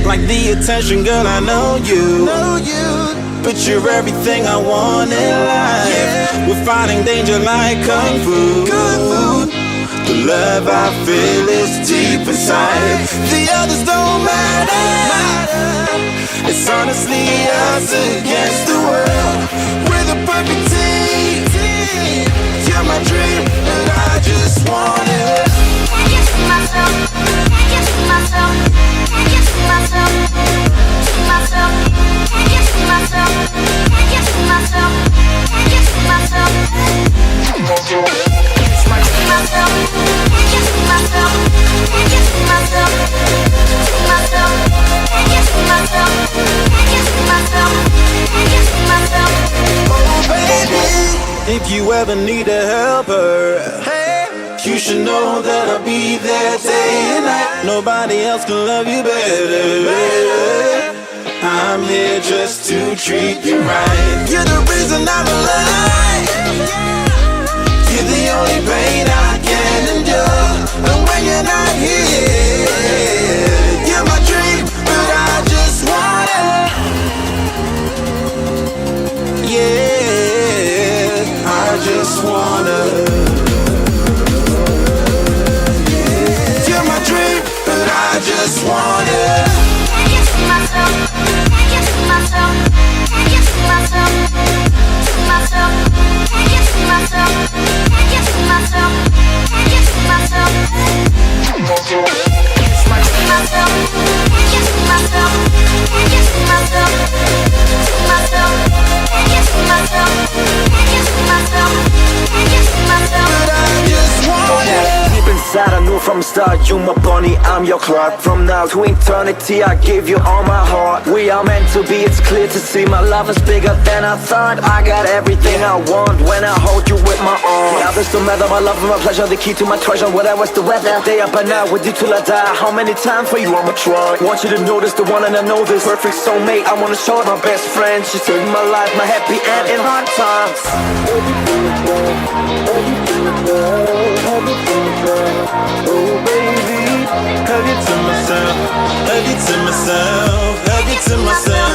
Like the attention, girl, I know you. But you're everything I want in life. We're fighting danger like kung fu. The love I feel is deep inside. The others don't matter. It's honestly us against the world. We're the perfect team. You're my dream, and I just want it. I just see myself. I just see myself. I just see myself. See myself. I just see myself. I just see myself. I just see myself. See myself. I just see myself. I just see myself. See myself. I just see myself. I just see myself. I just see myself. Oh baby, if you ever need a helper, you should know that I'll be there day and night. Nobody else can love you better. I'm here just to treat you right. You're the reason I'm alive. You're the only pain I can endure. And when you're not here, you're my dream, but I just want it. Yeah, I just wanna. I just want it. I just see myself. I just see myself. I just see myself. See myself. I just see myself. I just see myself. I just see myself. See myself. I just see myself. I just see myself. I just see myself. See myself. I just see myself. I just see myself. I just see myself. But I just want it. Deep inside, I knew from the start, you my bunny, I'm your Clark. From now to eternity, I give you all my heart. We are meant to be, it's clear to see. My love is bigger than I thought. I got everything I want when I hold you with my arms. The others don't matter, my love and my pleasure, the key to my treasure. Whatever's the weather, day up and out with you till I die. How many times for you I'ma try? Want you to notice the one and I know this. Perfect soulmate, I wanna show it. My best friend, she saved my life, my happy end in hard times. Oh baby, hug it to myself, hug it to myself, hug it to myself.